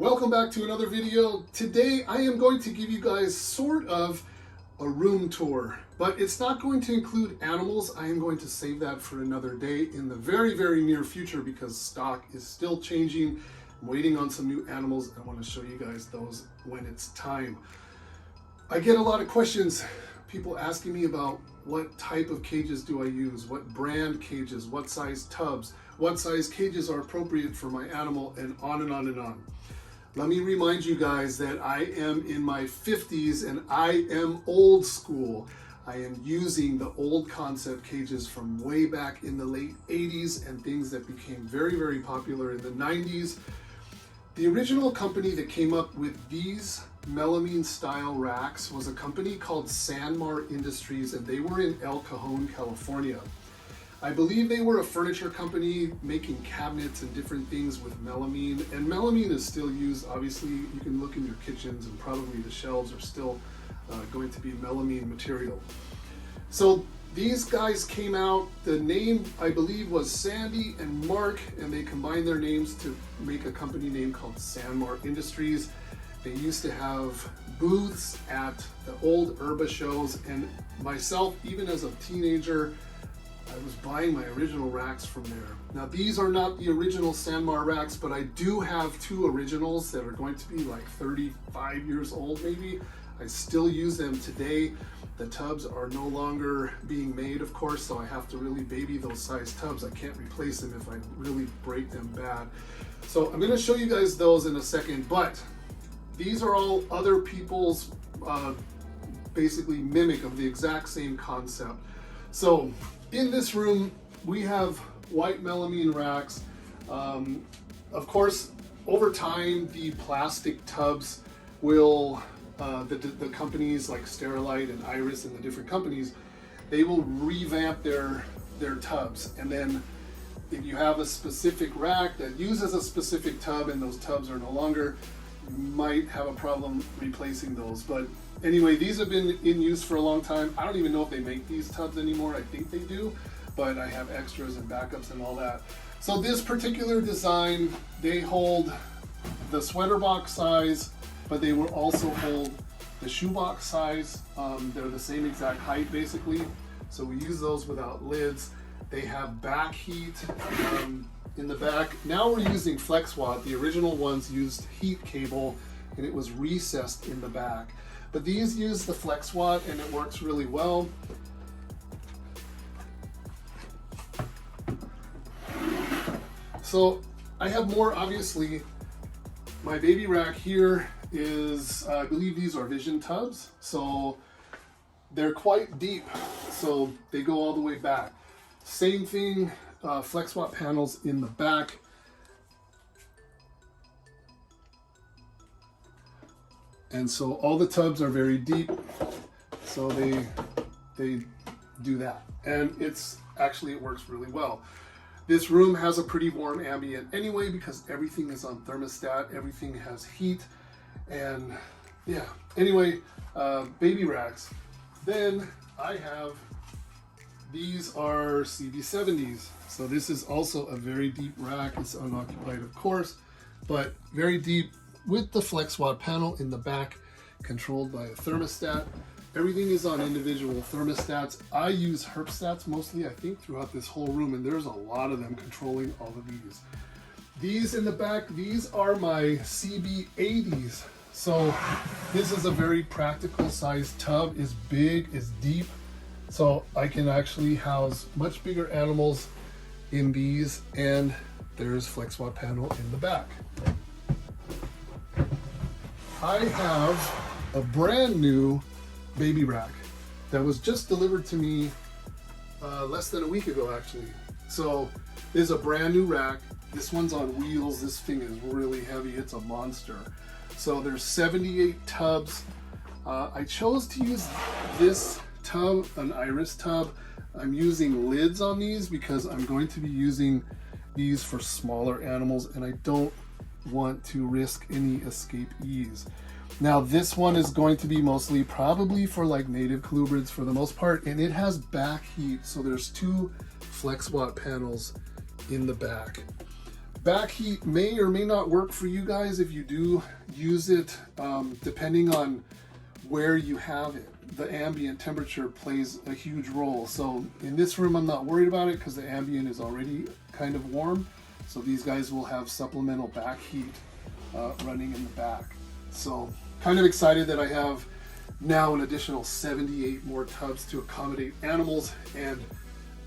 Welcome back to another video. Today I am going to give you guys sort of a room tour, but it's not going to include animals. I am going to save that for another day in the very near future because stock is still changing. I'm waiting on some new animals. I want to show you guys those when it's time. I get a lot of questions, people asking me about what type of cages do I use, what brand cages, what size tubs, what size cages are appropriate for my animal, and on and on and on. Let me remind you guys that I am in my 50s and I am old school. I am using the old concept cages from way back in the late 80s and things that became very popular in the 90s. The original company that came up with these melamine style racks was a company called Sanmar Industries, and they were in El Cajon, California. I believe they were a furniture company making cabinets and different things with melamine, and melamine is still used. Obviously, you can look in your kitchens and probably the shelves are still going to be melamine material. So these guys came out, the name I believe was Sandy and Mark, and they combined their names to make a company name called Sanmar Industries. They used to have booths at the old Urba shows, and myself, even as a teenager, I was buying my original racks from there. Now these are not the original Sanmar racks, but I do have two originals that are going to be like 35 years old maybe. I still use them today. The tubs are no longer being made, of course, so I have to really baby those size tubs. I can't replace them if I really break them bad. So I'm gonna show you guys those in a second, but these are all other people's basically mimic of the exact same concept. So in this room, we have white melamine racks. Of course, over time, the plastic tubs will, the companies like Sterilite and Iris and the different companies, they will revamp their tubs. And then if you have a specific rack that uses a specific tub and those tubs are no longer, you might have a problem replacing those. But anyway, these have been in use for a long time. I don't even know if they make these tubs anymore. I think they do, but I have extras and backups and all that. So this particular design, they hold the sweater box size, but they will also hold the shoebox size. They're the same exact height basically. So we use those without lids. They have back heat in the back. Now we're using FlexWatt. The original ones used heat cable and it was recessed in the back. But these use the FlexWatt and it works really well. So I have more, obviously. My baby rack here is, I believe these are Vision tubs. So they're quite deep. So they go all the way back. Same thing, FlexWatt panels in the back. And so all the tubs are very deep, so they do that. And it works really well. This room has a pretty warm ambient anyway because everything is on thermostat, everything has heat, and yeah. Anyway, baby racks. Then I have, these are CB70s. So this is also a very deep rack. It's unoccupied, of course, but very deep, with the FlexWatt panel in the back, controlled by a thermostat. Everything is on individual thermostats. I use Herpstats mostly, I think, throughout this whole room, and there's a lot of them controlling all of these. These in the back, these are my CB80s. So this is a very practical size tub. It's big, it's deep, so I can actually house much bigger animals in these, and there's FlexWatt panel in the back. I have a brand new baby rack that was just delivered to me less than a week ago actually. So this is a brand new rack. This one's on wheels. This thing is really heavy. It's a monster. So there's 78 tubs. I chose to use this tub, an Iris tub. I'm using lids on these because I'm going to be using these for smaller animals and I don't want to risk any escapees. Now this one is going to be mostly probably for like native colubrids for the most part, and it has back heat, so there's two FlexWatt panels in the back. Back heat may or may not work for you guys if you do use it, depending on where you have it. The ambient temperature plays a huge role. So in this room, I'm not worried about it because the ambient is already kind of warm. So these guys will have supplemental back heat running in the back. So kind of excited that I have now an additional 78 more tubs to accommodate animals. And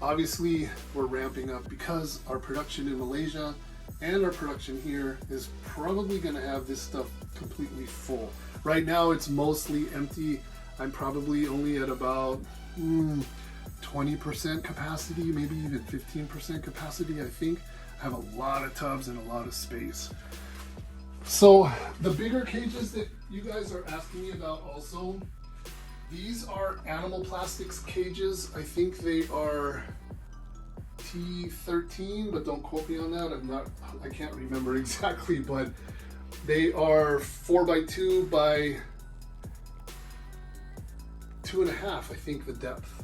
obviously we're ramping up because our production in Malaysia and our production here is probably going to have this stuff completely full. Right now it's mostly empty. I'm probably only at about 20% capacity, maybe even 15% capacity, I think. I have a lot of tubs and a lot of space. So the bigger cages that you guys are asking me about also, these are Animal Plastics cages. I think they are T13, but don't quote me on that. I can't remember exactly, but they are 4x2 by 2.5, I think the depth.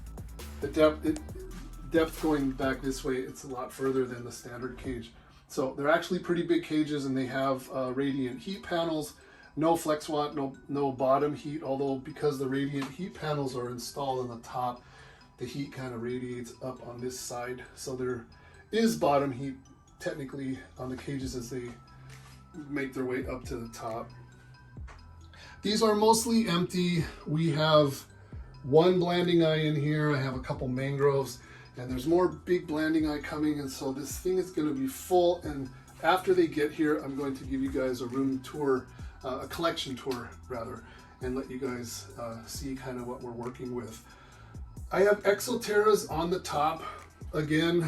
Depth going back this way, it's a lot further than the standard cage. So they're actually pretty big cages, and they have radiant heat panels, no FlexWatt, no bottom heat, although because the radiant heat panels are installed on the top, the heat kind of radiates up on this side. So there is bottom heat technically on the cages as they make their way up to the top. These are mostly empty. We have one blanding eye in here. I have a couple mangroves, and there's more big blanding eye coming, and so this thing is going to be full. And after they get here, I'm going to give you guys a room tour, a collection tour rather, and let you guys see kind of what we're working with. I have Exoterras on the top. Again,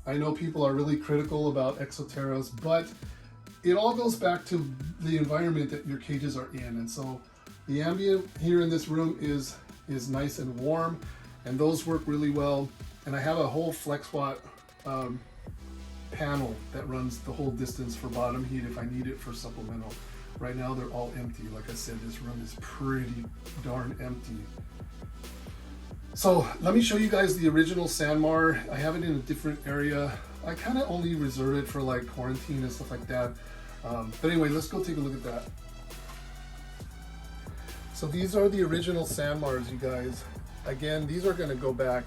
I know people are really critical about Exoterras, but it all goes back to the environment that your cages are in. And so the ambient here in this room is nice and warm, and those work really well. And I have a whole FlexWatt panel that runs the whole distance for bottom heat if I need it for supplemental. Right now they're all empty. Like I said, this room is pretty darn empty. So let me show you guys the original Sanmar. I have it in a different area. I kind of only reserve it for like quarantine and stuff like that. But anyway, let's go take a look at that. So these are the original Sanmars, you guys. Again, these are going to go back,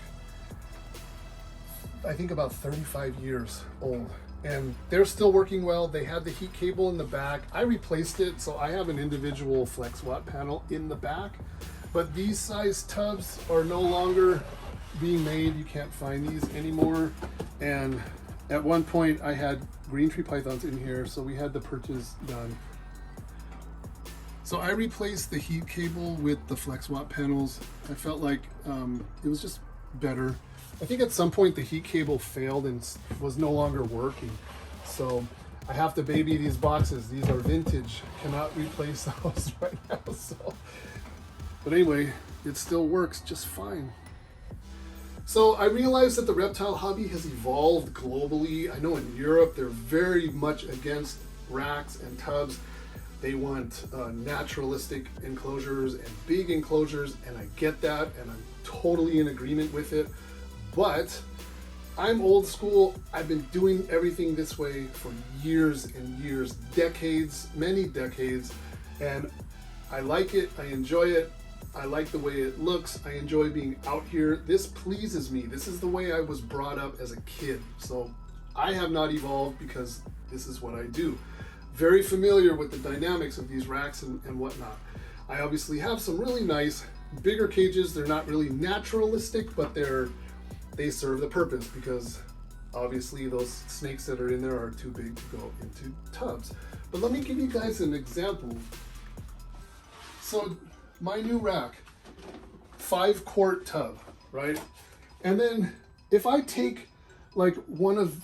I think, about 35 years old, and they're still working well. They had the heat cable in the back. I replaced it, so I have an individual FlexWatt panel in the back, but these size tubs are no longer being made. You can't find these anymore. And at one point I had green tree pythons in here, so we had the perches done. So I replaced the heat cable with the FlexWatt panels. I felt like it was just better. I think at some point the heat cable failed and was no longer working. So I have to baby these boxes. These are vintage. Cannot replace those right now. So, but anyway, it still works just fine. So I realized that the reptile hobby has evolved globally. I know in Europe they're very much against racks and tubs. They want naturalistic enclosures and big enclosures, and I get that, and I'm totally in agreement with it. But I'm old school. I've been doing everything this way for years and years, decades, many decades, and I like it. I enjoy it. I like the way it looks. I enjoy being out here. This pleases me. This is the way I was brought up as a kid. So I have not evolved because this is what I do. Very familiar with the dynamics of these racks and whatnot. I obviously have some really nice bigger cages. They're not really naturalistic, but they serve the purpose because obviously those snakes that are in there are too big to go into tubs. But let me give you guys an example. So my new rack, 5-quart tub, right? And then if I take like one of,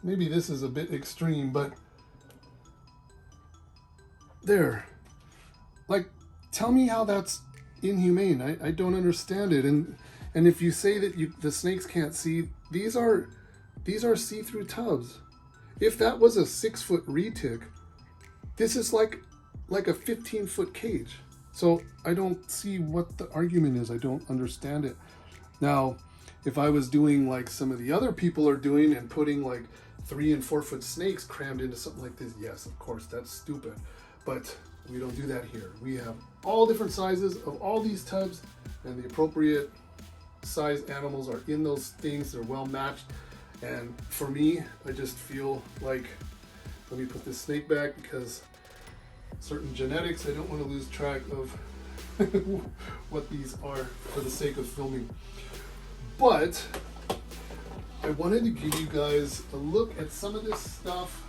maybe this is a bit extreme, but there, like, tell me how that's inhumane. I don't understand it. And if you say that the snakes can't see, these are see-through tubs. If that was a 6-foot retic, this is like a 15-foot cage. So I don't see what the argument is. I don't understand it. Now, if I was doing like some of the other people are doing and putting like 3 and 4 foot snakes crammed into something like this, yes, of course, that's stupid. But we don't do that here. We have all different sizes of all these tubs, and the appropriate size animals are in those things. They're well matched. And for me, I just feel like, let me put this snake back because certain genetics, I don't want to lose track of what these are for the sake of filming. But I wanted to give you guys a look at some of this stuff.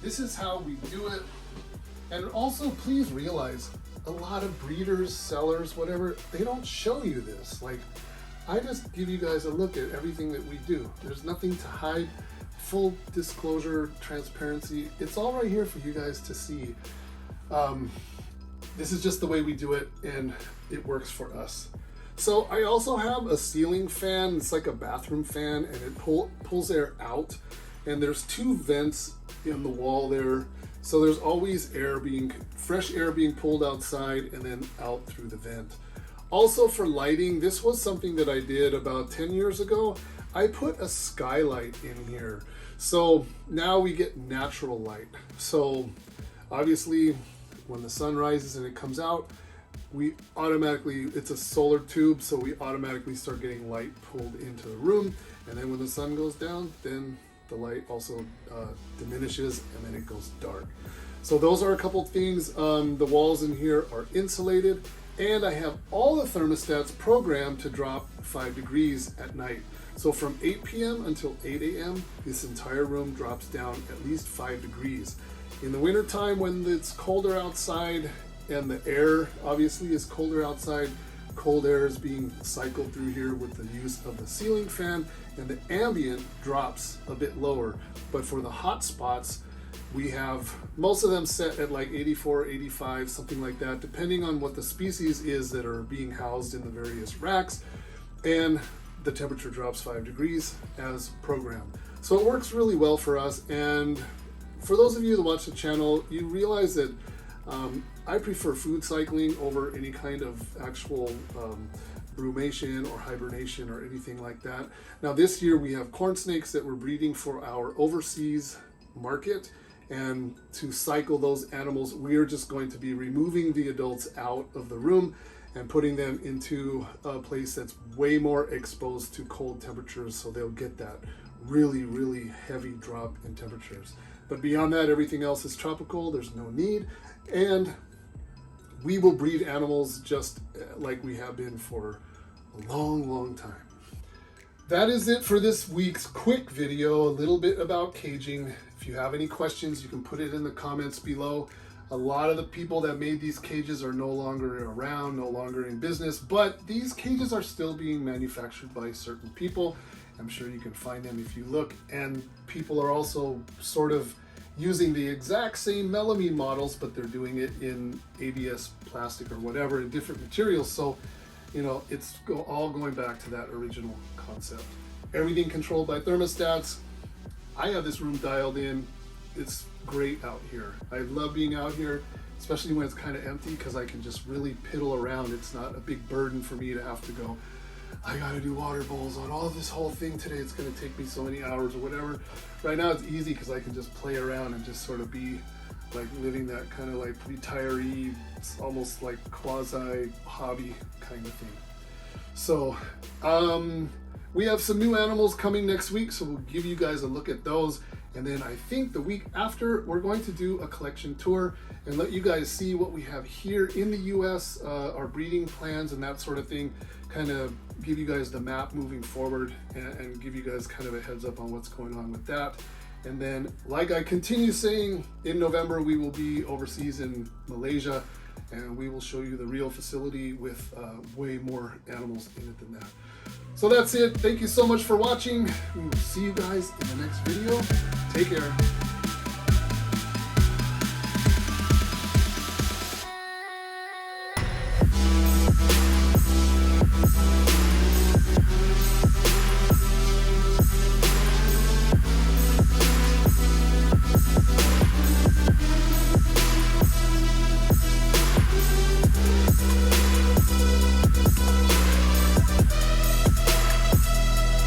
This is how we do it. And also, please realize, a lot of breeders, sellers, whatever, they don't show you this. Like, I just give you guys a look at everything that we do. There's nothing to hide. Full disclosure, transparency. It's all right here for you guys to see. This is just the way we do it, and it works for us. So I also have a ceiling fan. It's like a bathroom fan, and it pulls air out. And there's 2 vents in the wall there. So there's always fresh air being pulled outside and then out through the vent. Also for lighting, this was something that I did about 10 years ago. I put a skylight in here. So now we get natural light. So obviously when the sun rises and it comes out, it's a solar tube, so we automatically start getting light pulled into the room. And then when the sun goes down, then the light also diminishes and then it goes dark. So those are a couple things. The walls in here are insulated, and I have all the thermostats programmed to drop 5 degrees at night. So from 8 p.m. until 8 a.m., this entire room drops down at least 5 degrees. In the winter time, when it's colder outside and the air obviously is colder outside, cold air is being cycled through here with the use of the ceiling fan, and the ambient drops a bit lower. But for the hot spots, we have most of them set at like 84, 85, something like that, depending on what the species is that are being housed in the various racks. And the temperature drops 5 degrees as programmed. So it works really well for us. And for those of you that watch the channel, you realize that I prefer food cycling over any kind of actual brumation or hibernation or anything like that. Now this year we have corn snakes that we're breeding for our overseas market, and to cycle those animals, we are just going to be removing the adults out of the room and putting them into a place that's way more exposed to cold temperatures, so they'll get that really, really heavy drop in temperatures. But beyond that, everything else is tropical. There's no need. And we will breed animals just like we have been for a long, long time. That is it for this week's quick video, a little bit about caging. If you have any questions, you can put it in the comments below. A lot of the people that made these cages are no longer around, no longer in business, but these cages are still being manufactured by certain people. I'm sure you can find them if you look, and people are also sort of using the exact same melamine models, but they're doing it in ABS plastic or whatever, in different materials. So, you know, it's all going back to that original concept. Everything controlled by thermostats. I have this room dialed in. It's great out here. I love being out here, especially when it's kind of empty, because I can just really piddle around. It's not a big burden for me to have to go, I gotta do water bowls on all this whole thing today. It's gonna take me so many hours or whatever. Right now it's easy because I can just play around and just sort of be like living that kind of like retiree, almost like quasi hobby kind of thing. So we have some new animals coming next week, so we'll give you guys a look at those. And then I think the week after, we're going to do a collection tour and let you guys see what we have here in the US, our breeding plans and that sort of thing, kind of give you guys the map moving forward and give you guys kind of a heads up on what's going on with that. And then, like I continue saying, in November, we will be overseas in Malaysia, and we will show you the real facility with way more animals in it than that. So that's it. Thank you so much for watching. We will see you guys in the next video. Take care.